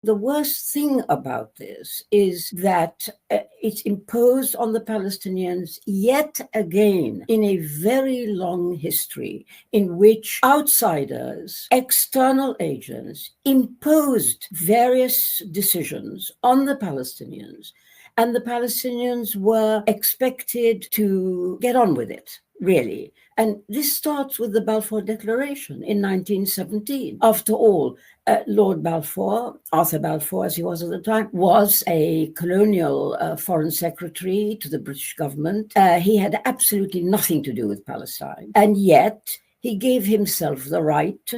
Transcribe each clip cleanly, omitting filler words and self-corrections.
The worst thing about this is that it's imposed on the Palestinians yet again in a very long history in which outsiders, external agents, imposed various decisions on the Palestinians, and the Palestinians were expected to get on with it, really. And this starts with the Balfour Declaration in 1917. After all, Lord Balfour, Arthur Balfour as he was at the time, was a colonial foreign secretary to the British government. He had absolutely nothing to do with Palestine. And yet he gave himself the right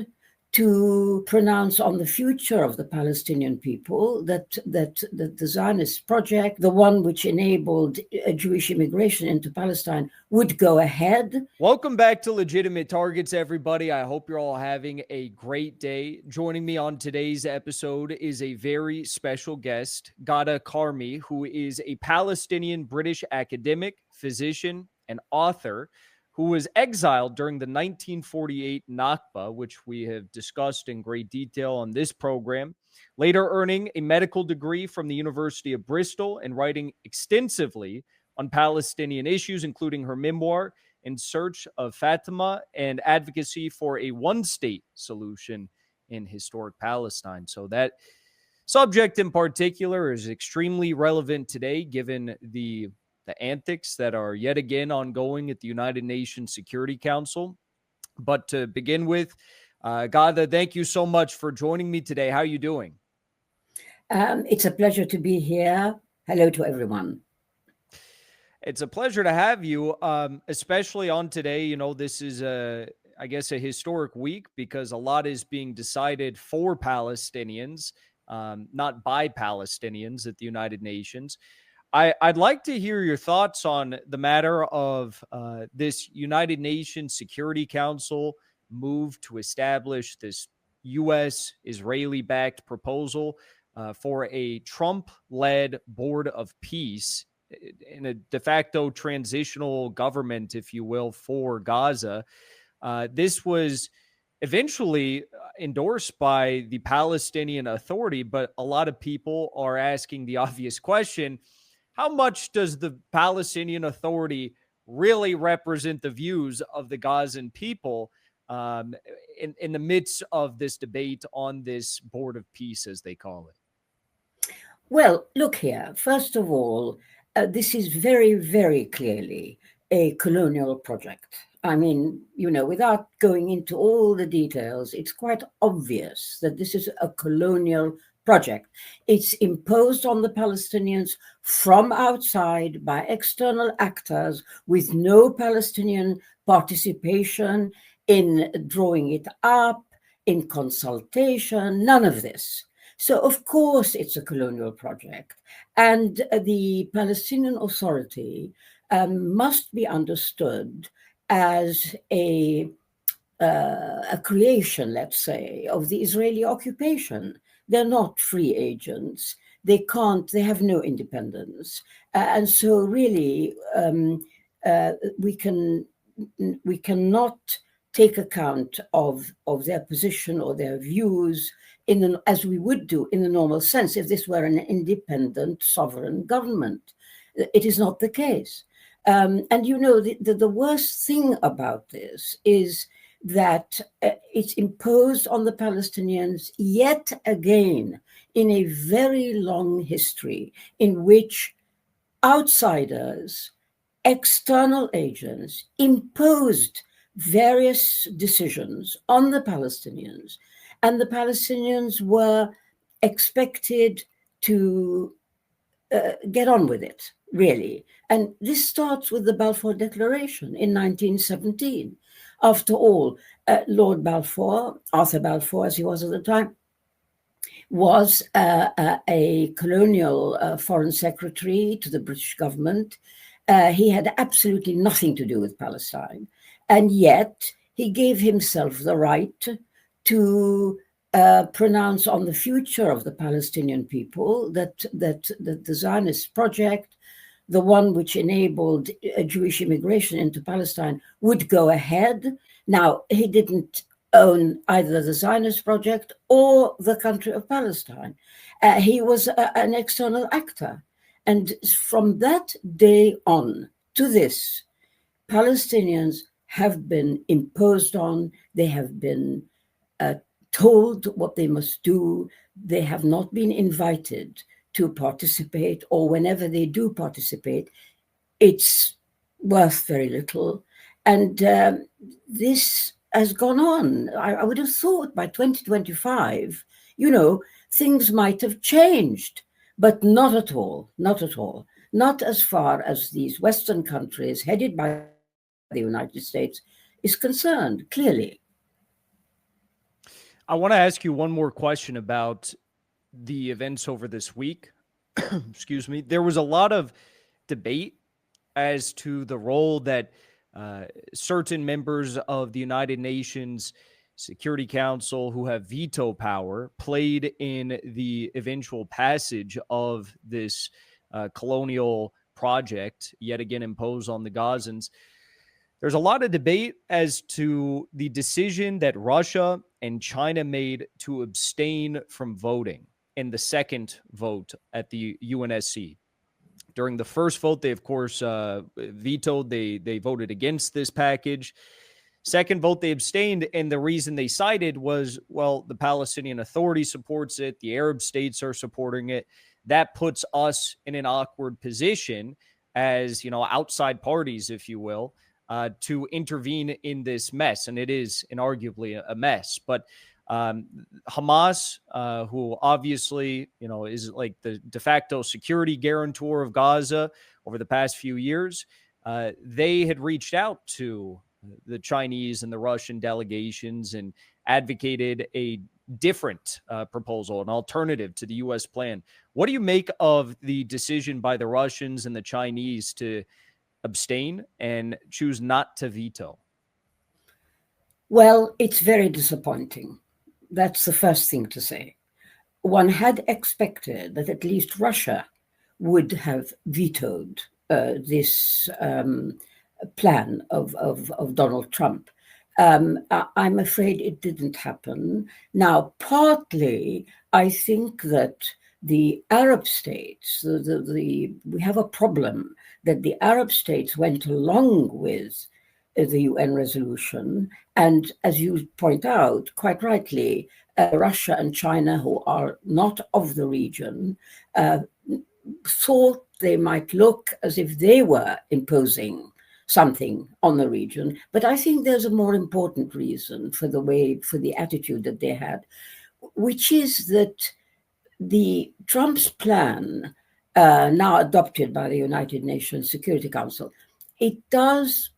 to pronounce on the future of the Palestinian people, that the Zionist project, the one which enabled Jewish immigration into Palestine, would go ahead. Welcome back to Legitimate Targets, everybody. I hope you're all having a great day. Joining me on today's episode is a very special guest, Ghada Karmi, who is a Palestinian British academic, physician, and author who was exiled during the 1948 Nakba, which we have discussed in great detail on this program, later earning a medical degree from the University of Bristol and writing extensively on Palestinian issues, including her memoir, In Search of Fatima, and advocacy for a one-state solution in historic Palestine. So that subject in particular is extremely relevant today, given the antics that are yet again ongoing at the United Nations Security Council. But to begin with, Ghada, thank you so much for joining me today. How are you doing? It's a pleasure to be here. Hello to everyone. It's a pleasure to have you, especially on today. You know, this is I guess a historic week because a lot is being decided for Palestinians, not by Palestinians at the United Nations. I'd like to hear your thoughts on the matter of this United Nations Security Council move to establish this U.S. Israeli-backed proposal for a Trump-led board of peace in a de facto transitional government, if you will, for Gaza. This was eventually endorsed by the Palestinian Authority, but a lot of people are asking the obvious question: how much does the Palestinian Authority really represent the views of the Gazan people in the midst of this debate on this board of peace, as they call it? Well, look here. First of all, this is very, very clearly a colonial project. I mean, you know, without going into all the details, it's quite obvious that this is a colonial project. It's imposed on the Palestinians from outside by external actors with no Palestinian participation in drawing it up, in consultation, none of this. So, of course, it's a colonial project. And the Palestinian Authority must be understood as a creation, let's say, of the Israeli occupation. They're not free agents. They have no independence. And so really, we cannot take account of their position or their views as we would do in the normal sense if this were an independent sovereign government. It is not the case. And you know, the worst thing about this is that it's imposed on the Palestinians yet again in a very long history in which outsiders, external agents, imposed various decisions on the Palestinians, and the Palestinians were expected to get on with it, really. And this starts with the Balfour Declaration in 1917. After all, Lord Balfour, Arthur Balfour as he was at the time, was a colonial foreign secretary to the British government. He had absolutely nothing to do with Palestine. And yet he gave himself the right to pronounce on the future of the Palestinian people, that the Zionist project, the one which enabled Jewish immigration into Palestine, would go ahead. Now, he didn't own either the Zionist project or the country of Palestine. He was an external actor. And from that day on to this, Palestinians have been imposed on, they have been told what they must do, they have not been invited to participate, or whenever they do participate, it's worth very little. And this has gone on. I would have thought by 2025, things might have changed, but not at all, not at all. Not as far as these Western countries, headed by the United States, is concerned, clearly. I want to ask you one more question about the events over this week. Excuse me. There was a lot of debate as to the role that certain members of the United Nations Security Council who have veto power played in the eventual passage of this colonial project, yet again imposed on the Gazans. There's a lot of debate as to the decision that Russia and China made to abstain from voting in the second vote at the UNSC. During the first vote, they, of course, vetoed. They voted against this package. Second vote, they abstained. And the reason they cited was, well, the Palestinian Authority supports it. The Arab states are supporting it. That puts us in an awkward position as, outside parties, if you will, to intervene in this mess. And it is inarguably a mess. But Hamas, who obviously, is like the de facto security guarantor of Gaza over the past few years, they had reached out to the Chinese and the Russian delegations and advocated a different proposal, an alternative to the U.S. plan. What do you make of the decision by the Russians and the Chinese to abstain and choose not to veto? Well, it's very disappointing. That's the first thing to say. One had expected that at least Russia would have vetoed this plan of Donald Trump. I'm afraid it didn't happen. Now, partly, I think that the Arab states, we have a problem that the Arab states went along with the UN resolution. And as you point out, quite rightly, Russia and China, who are not of the region, thought they might look as if they were imposing something on the region. But I think there's a more important reason for the attitude that they had, which is that the Trump's plan, now adopted by the United Nations Security Council, it does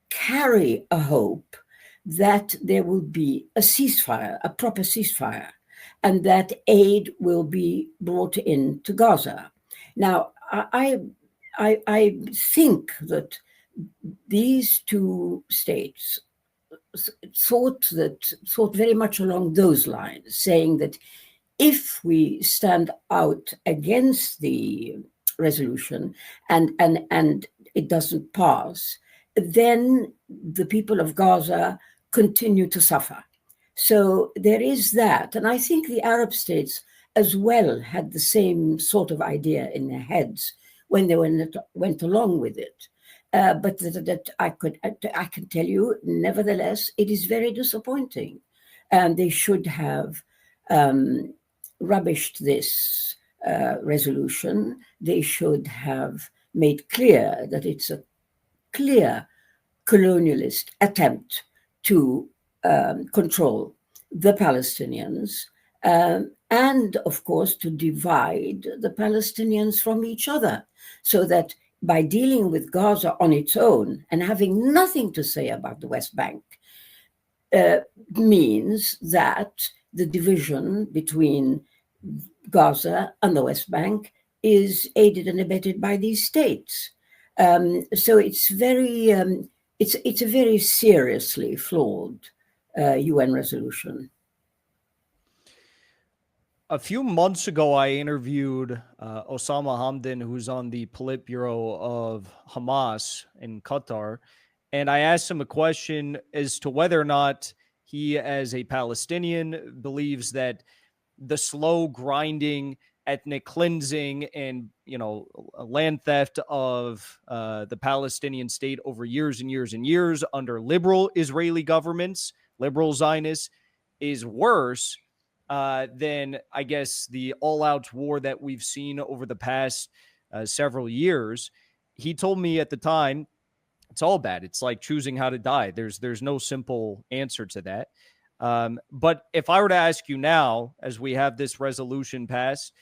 carry a hope that there will be a ceasefire, a proper ceasefire, and that aid will be brought in to Gaza. Now, I think that these two states thought very much along those lines, saying that if we stand out against the resolution and it doesn't pass, then the people of Gaza continue to suffer. So there is that. And I think the Arab states as well had the same sort of idea in their heads when they went along with it. But that I can tell you, nevertheless, it is very disappointing. And they should have rubbished this resolution. They should have made clear that it's a clear colonialist attempt to control the Palestinians and, of course, to divide the Palestinians from each other, so that by dealing with Gaza on its own and having nothing to say about the West Bank means that the division between Gaza and the West Bank is aided and abetted by these states. So it's it's a very seriously flawed UN resolution. A few months ago, I interviewed Osama Hamdan, who's on the Politburo of Hamas in Qatar, and I asked him a question as to whether or not He, as a Palestinian, believes that the slow grinding, ethnic cleansing, and land theft of the Palestinian state over years and years and years under liberal Israeli governments, liberal Zionists, is worse than, I guess, the all-out war that we've seen over the past several years. He told me at the time, it's all bad. It's like choosing how to die. There's no simple answer to that. But if I were to ask you now, as we have this resolution passed,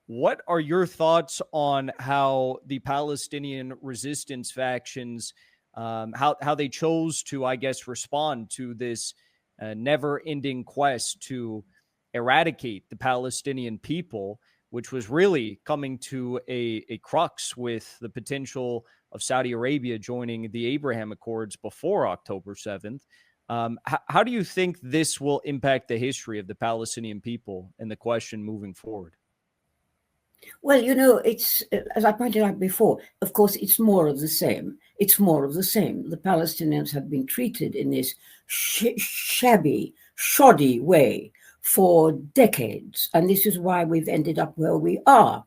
what are your thoughts on how the Palestinian resistance factions, how they chose to, I guess, respond to this never-ending quest to eradicate the Palestinian people, which was really coming to a crux with the potential of Saudi Arabia joining the Abraham Accords before October 7th. How do you think this will impact the history of the Palestinian people and the question moving forward? Well, it's, as I pointed out before, of course, it's more of the same. It's more of the same. The Palestinians have been treated in this shabby, shoddy way for decades. And this is why we've ended up where we are.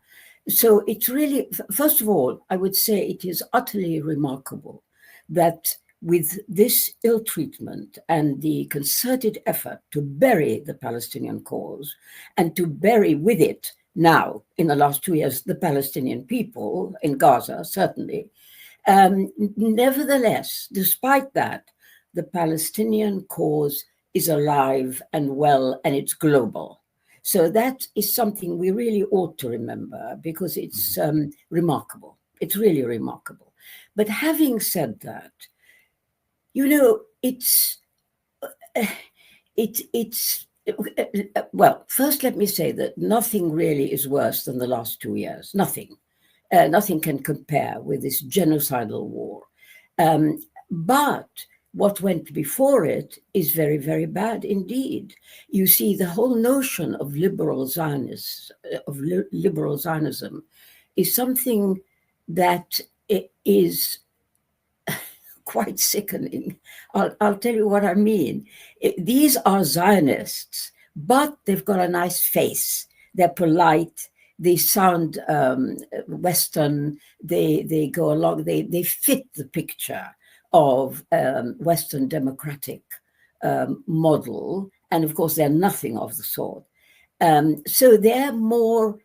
So it's really, first of all, I would say it is utterly remarkable that with this ill treatment and the concerted effort to bury the Palestinian cause and to bury with it now, in the last 2 years, the Palestinian people in Gaza, certainly. Nevertheless, despite that, the Palestinian cause is alive and well, and it's global. So that is something we really ought to remember, because it's remarkable. It's really remarkable. But having said that, well, first let me say that nothing really is worse than the last 2 years. Nothing. Nothing can compare with this genocidal war. But what went before it is very, very bad indeed. You see, the whole notion of liberal Zionism is something that is quite sickening. I'll tell you what I mean. These are Zionists, but they've got a nice face. They're polite. They sound Western. They go along. They fit the picture of Western democratic model. And of course, they're nothing of the sort. So they're more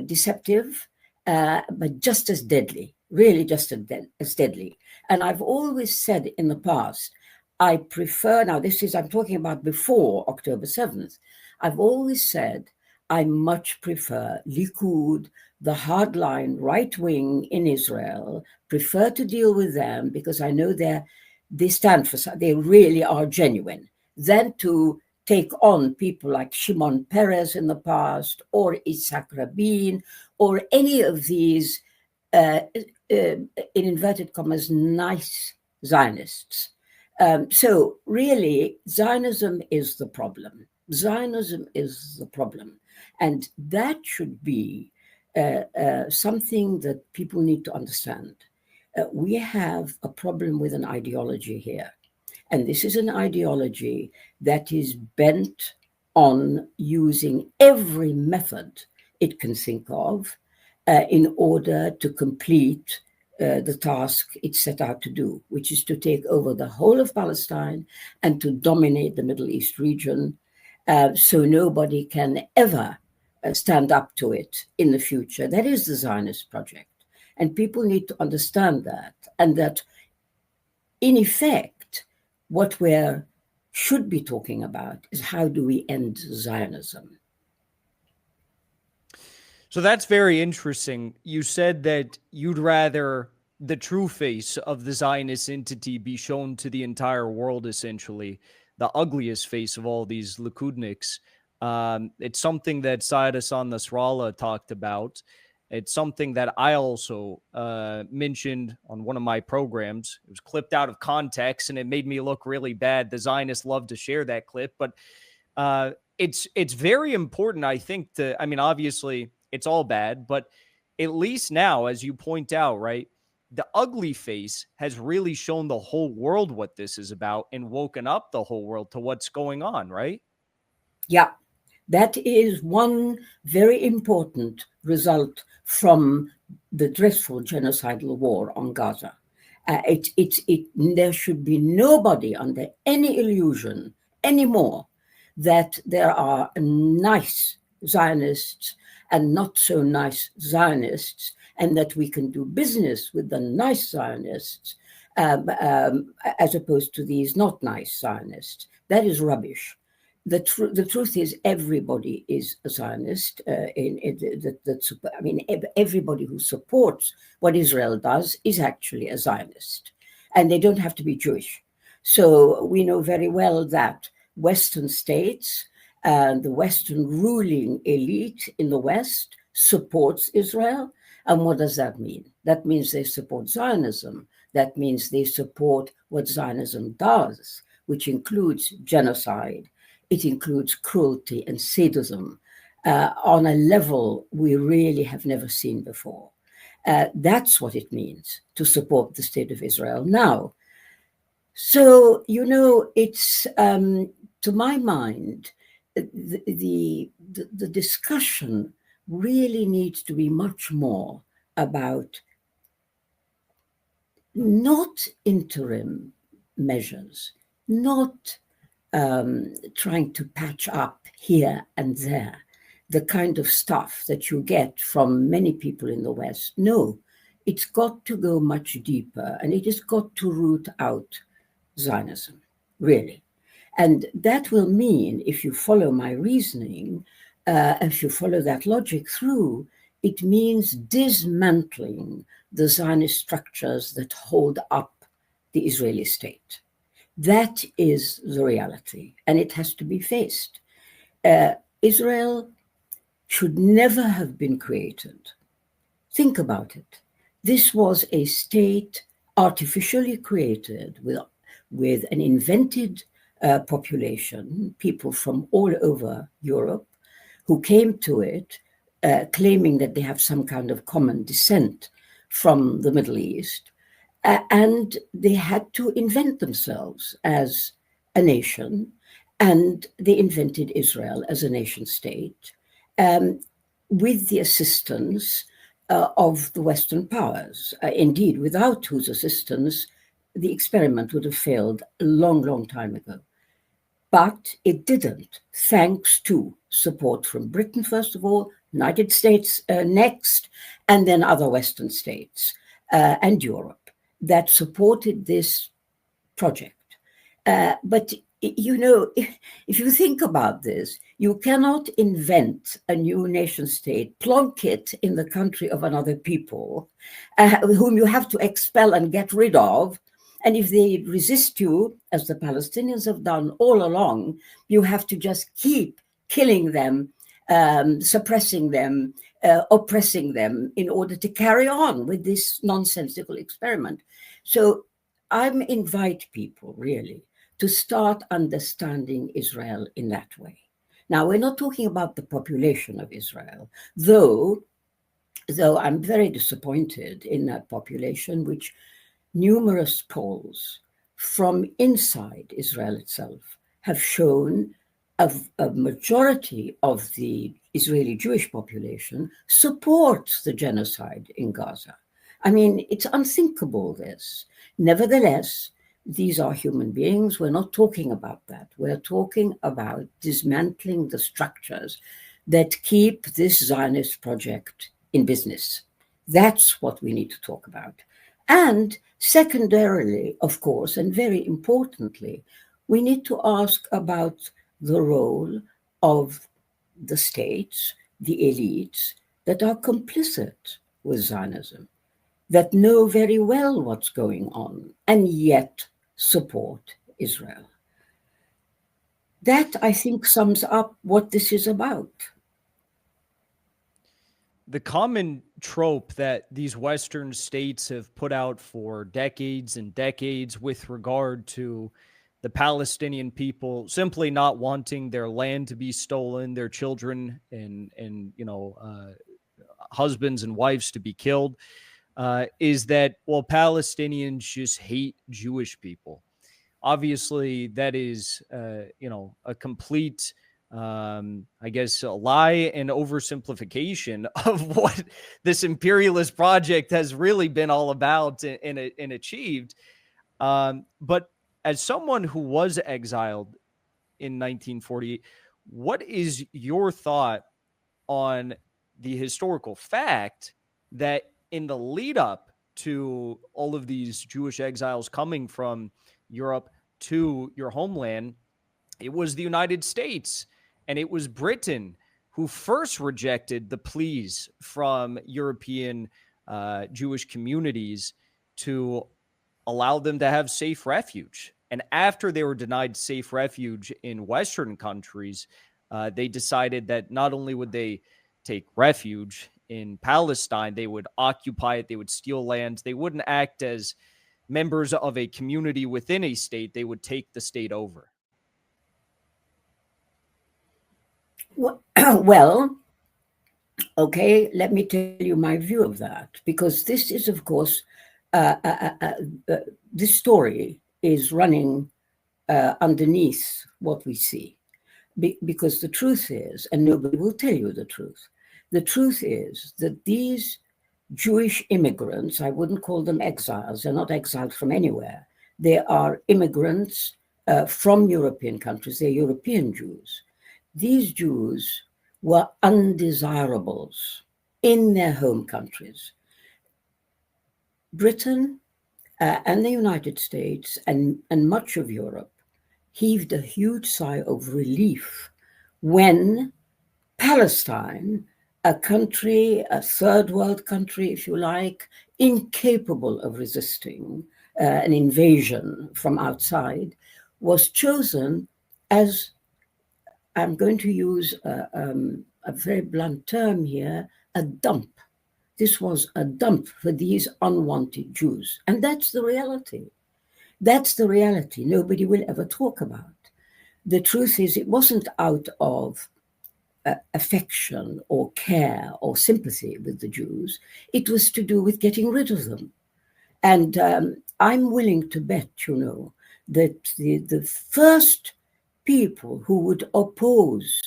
deceptive, but just as deadly. Really just as deadly. And I've always said in the past, I prefer, now this is, I'm talking about before October 7th, I've always said I much prefer Likud, the hardline right wing in Israel, prefer to deal with them because I know they stand for, they really are genuine, than to take on people like Shimon Peres in the past, or Yitzhak Rabin, or any of these in inverted commas, nice Zionists. So really, Zionism is the problem. Zionism is the problem. And that should be something that people need to understand. We have a problem with an ideology here. And this is an ideology that is bent on using every method it can think of in order to complete the task it set out to do, which is to take over the whole of Palestine and to dominate the Middle East region, so nobody can ever stand up to it in the future. That is the Zionist project. And people need to understand that, and that, in effect, what we should be talking about is how do we end Zionism? So that's very interesting. You said that you'd rather the true face of the Zionist entity be shown to the entire world, essentially, the ugliest face of all these Likudniks. It's something that Saad Hassan Nasrallah talked about. It's something that I also mentioned on one of my programs. It was clipped out of context, and it made me look really bad. The Zionists love to share that clip, but it's very important, I think, obviously, it's all bad, but at least now, as you point out, right, the ugly face has really shown the whole world what this is about and woken up the whole world to what's going on, right? Yeah, that is one very important result from the dreadful genocidal war on Gaza. There should be nobody under any illusion anymore that there are nice Zionists and not so nice Zionists, and that we can do business with the nice Zionists as opposed to these not nice Zionists. That is rubbish. The truth is, everybody is a Zionist. Everybody who supports what Israel does is actually a Zionist, and they don't have to be Jewish. So we know very well that Western states and the Western ruling elite in the West supports Israel. And what does that mean? That means they support Zionism. That means they support what Zionism does, which includes genocide. It includes cruelty and sadism on a level we really have never seen before. That's what it means to support the state of Israel now. So, it's, to my mind, the discussion really needs to be much more about not interim measures, not trying to patch up here and there the kind of stuff that you get from many people in the West. No, it's got to go much deeper, and it has got to root out Zionism, really. And that will mean, if you follow my reasoning, if you follow that logic through, it means dismantling the Zionist structures that hold up the Israeli state. That is the reality, and it has to be faced. Israel should never have been created. Think about it. This was a state artificially created with an invented population, people from all over Europe, who came to it claiming that they have some kind of common descent from the Middle East. And they had to invent themselves as a nation, and they invented Israel as a nation state with the assistance of the Western powers. Indeed, without whose assistance, the experiment would have failed a long, long time ago. But it didn't, thanks to support from Britain, first of all, United States next, and then other Western states and Europe that supported this project. But, if you think about this, you cannot invent a new nation state, plonk it in the country of another people, whom you have to expel and get rid of. And if they resist you, as the Palestinians have done all along, you have to just keep killing them, suppressing them, oppressing them in order to carry on with this nonsensical experiment. So I invite people really to start understanding Israel in that way. Now, we're not talking about the population of Israel, though I'm very disappointed in that population, which numerous polls from inside Israel itself have shown a majority of the Israeli Jewish population supports the genocide in Gaza. I mean, it's unthinkable, this. Nevertheless, these are human beings. We're not talking about that. We're talking about dismantling the structures that keep this Zionist project in business. That's what we need to talk about. And secondarily, of course, and very importantly, we need to ask about the role of the states, the elites that are complicit with Zionism, that know very well what's going on and yet support Israel. That, I think, sums up what this is about. The common trope that these Western states have put out for decades and decades with regard to the Palestinian people simply not wanting their land to be stolen, their children and husbands and wives to be killed. is that, well, Palestinians just hate Jewish people. Obviously, that is, a complete, I guess, a lie and oversimplification of what this imperialist project has really been all about and achieved. But as someone who was exiled in 1948, what is your thought on the historical fact that in the lead up to all of these Jewish exiles coming from Europe to your homeland, it was the United States and it was Britain who first rejected the pleas from European Jewish communities to allow them to have safe refuge. And after they were denied safe refuge in Western countries, they decided that not only would they take refuge in Palestine, they would occupy it, they would steal lands, they wouldn't act as members of a community within a state, they would take the state over. Well, okay, let me tell you my view of that, because this is, of course, this story is running underneath what we see. Because the truth is, and nobody will tell you the truth is that these Jewish immigrants, I wouldn't call them exiles, they're not exiled from anywhere. They are immigrants from European countries, they're European Jews. These Jews were undesirables in their home countries. Britain and the United States and much of Europe heaved a huge sigh of relief when Palestine, a country, a third world country, if you like, incapable of resisting an invasion from outside, was chosen as, I'm going to use a very blunt term here, a dump. This was a dump for these unwanted Jews. And that's the reality. That's the reality nobody will ever talk about. The truth is, it wasn't out of affection or care or sympathy with the Jews. It was to do with getting rid of them. And I'm willing to bet, that the first people who would oppose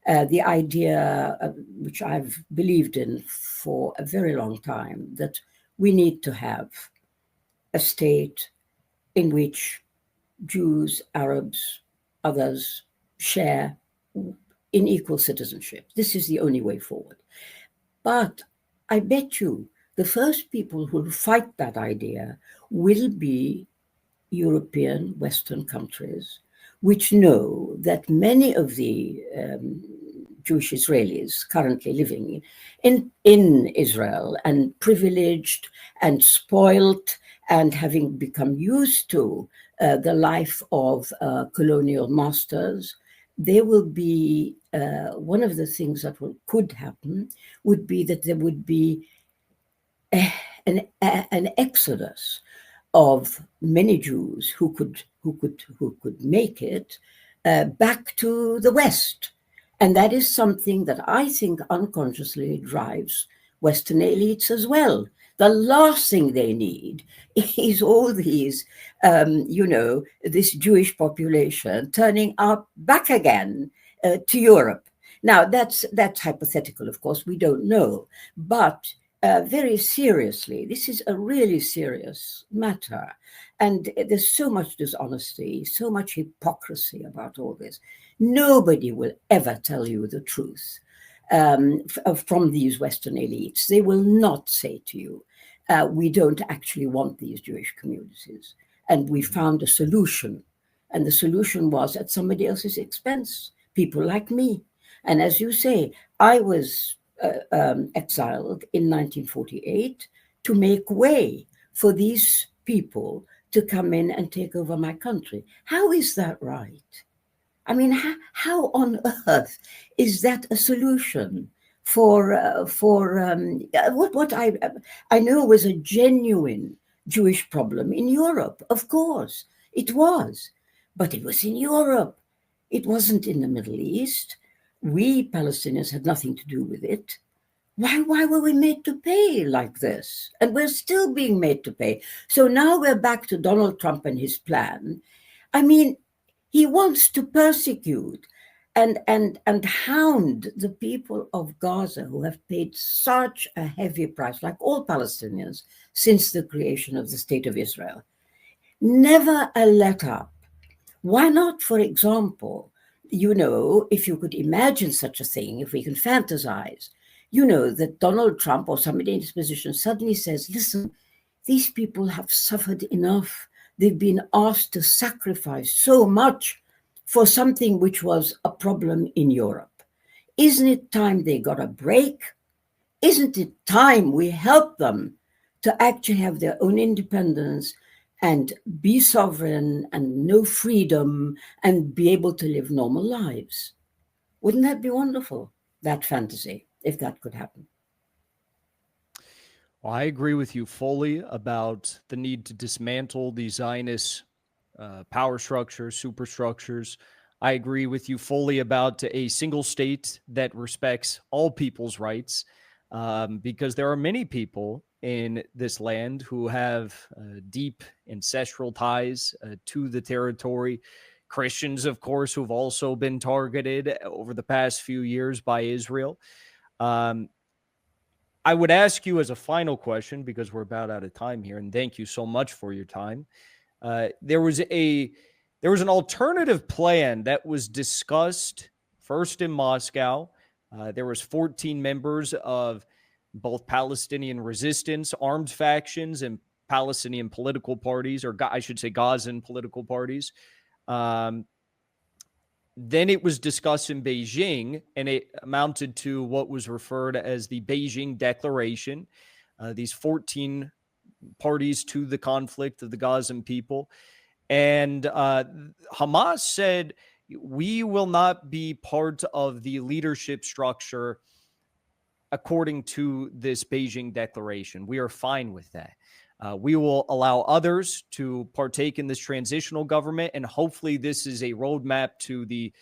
the idea, which I've believed in for a very long time, that we need to have a state in which Jews, Arabs, others share in equal citizenship. This is the only way forward. But I bet you the first people who will fight that idea will be European Western countries, which know that many of the Jewish Israelis currently living in Israel and privileged and spoilt and having become used to the life of colonial masters, they will be, one of the things that could happen would be that there would be an exodus of many Jews who could make it back to the West. And that is something that I think unconsciously drives Western elites as well. The last thing they need is all these, this Jewish population turning up back again to Europe. Now, that's hypothetical, of course, we don't know. But very seriously, this is a really serious matter. And there's so much dishonesty, so much hypocrisy about all this. Nobody will ever tell you the truth from these Western elites. They will not say to you, we don't actually want these Jewish communities. And we found a solution. And the solution was at somebody else's expense, people like me. And as you say, I was exiled in 1948 to make way for these people to come in and take over my country. How is that right? I mean, how on earth is that a solution for what I know was a genuine Jewish problem in Europe? Of course, it was, but it was in Europe. It wasn't in the Middle East. We Palestinians had nothing to do with it. Why were we made to pay like this? And we're still being made to pay. So now we're back to Donald Trump and his plan. I mean, he wants to persecute and hound the people of Gaza who have paid such a heavy price, like all Palestinians, since the creation of the State of Israel. Never a let up. Why not, for example, if you could imagine such a thing, if we can fantasize, that Donald Trump or somebody in his position suddenly says, listen, these people have suffered enough. They've been asked to sacrifice so much for something which was a problem in Europe. Isn't it time they got a break? Isn't it time we help them to actually have their own independence and be sovereign and know freedom and be able to live normal lives? Wouldn't that be wonderful, that fantasy, if that could happen? Well, I agree with you fully about the need to dismantle the Zionist power structures, superstructures. I agree with you fully about a single state that respects all people's rights, because there are many people in this land who have deep ancestral ties to the territory. Christians, of course, who've also been targeted over the past few years by Israel. I would ask you as a final question, because we're about out of time here, and thank you so much for your time. There was an alternative plan that was discussed first in Moscow. There was 14 members of both Palestinian resistance, armed factions, and Palestinian political parties, or I should say Gazan political parties. Then it was discussed in Beijing, and it amounted to what was referred as the Beijing Declaration. These 14 parties to the conflict of the Gazan people. And Hamas said, we will not be part of the leadership structure according to this Beijing Declaration. We are fine with that. We will allow others to partake in this transitional government, and hopefully this is a roadmap to the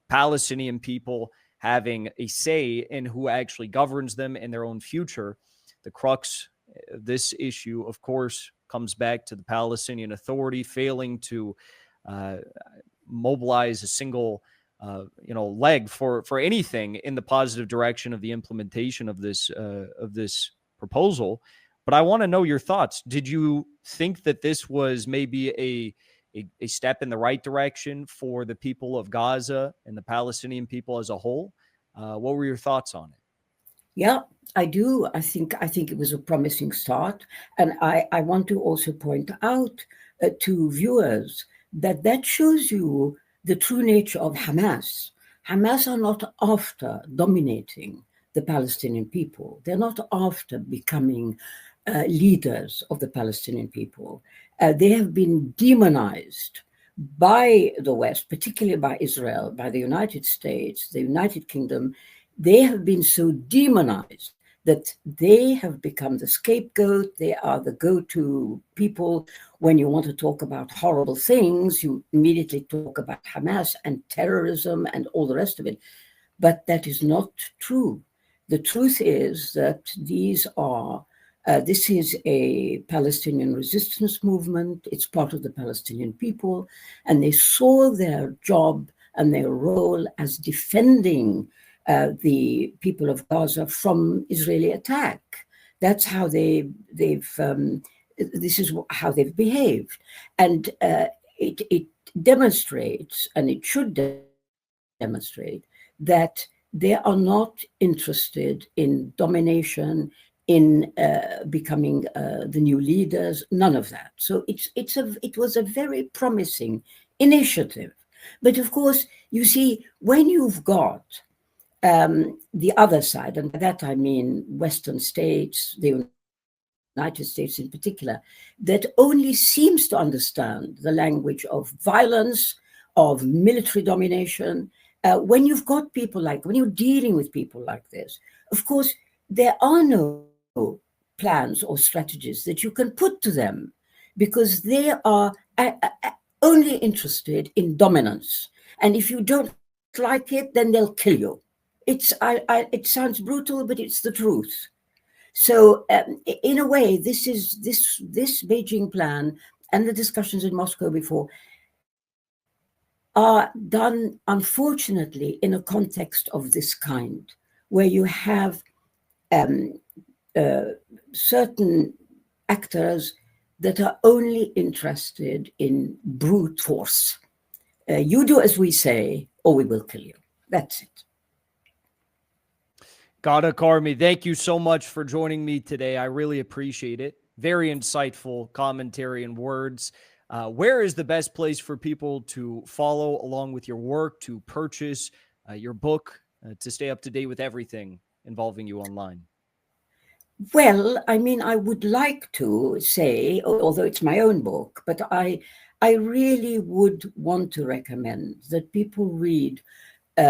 Palestinian people having a say in who actually governs them and their own future. The crux of this issue, of course, comes back to the Palestinian Authority failing to mobilize a single leg for anything in the positive direction of the implementation of this proposal. But I want to know your thoughts. Did you think that this was maybe a step in the right direction for the people of Gaza and the Palestinian people as a whole? What were your thoughts on it? Yeah, I do. I think it was a promising start. And I want to also point out to viewers that shows you the true nature of Hamas. Hamas are not after dominating the Palestinian people. They're not after becoming leaders of the Palestinian people. They have been demonized by the West, particularly by Israel, by the United States, the United Kingdom. They have been so demonized that they have become the scapegoat. They are the go-to people. When you want to talk about horrible things, you immediately talk about Hamas and terrorism and all the rest of it. But that is not true. The truth is that this is a Palestinian resistance movement. It's part of the Palestinian people, and they saw their job and their role as defending the people of Gaza from Israeli attack. That's how this is how they've behaved, and it demonstrates, and it should demonstrate, that they are not interested in domination, in becoming the new leaders, none of that. So it was a very promising initiative. But of course, you see, when you've got the other side, and by that I mean Western states, the United States in particular, that only seems to understand the language of violence, of military domination, when you've got people when you're dealing with people like this, of course, there are no plans or strategies that you can put to them, because they are only interested in dominance. And if you don't like it, then they'll kill you. it sounds brutal, but it's the truth. So in a way, this Beijing plan and the discussions in Moscow before are done, unfortunately, in a context of this kind, where you have certain actors that are only interested in brute force. You do as we say, or we will kill you. That's it. Ghada Karmi, thank you so much for joining me today. I really appreciate it. Very insightful commentary and words. Where is the best place for people to follow along with your work, to purchase your book, to stay up to date with everything involving you online? Well, I mean, I would like to say, although it's my own book, but I really would want to recommend that people read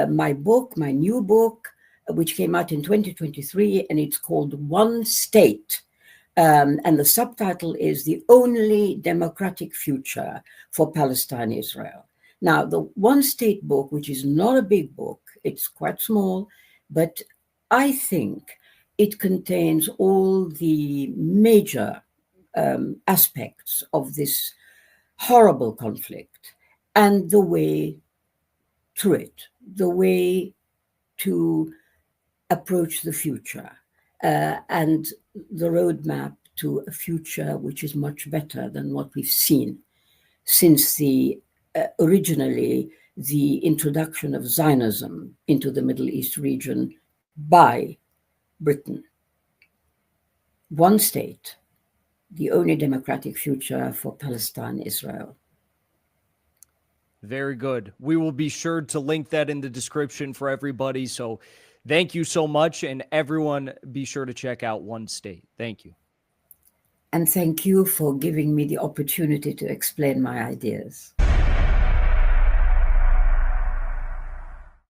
my book, my new book, which came out in 2023, and it's called One State. And the subtitle is The Only Democratic Future for Palestine Israel. Now, the One State book, which is not a big book, it's quite small, but I think it contains all the major aspects of this horrible conflict and the way through it, the way to approach the future, and the roadmap to a future which is much better than what we've seen since the originally the introduction of Zionism into the Middle East region by Britain. One state, the only democratic future for Palestine, Israel. Very good. We will be sure to link that in the description for everybody. So thank you so much. And everyone, be sure to check out One State. Thank you. And thank you for giving me the opportunity to explain my ideas.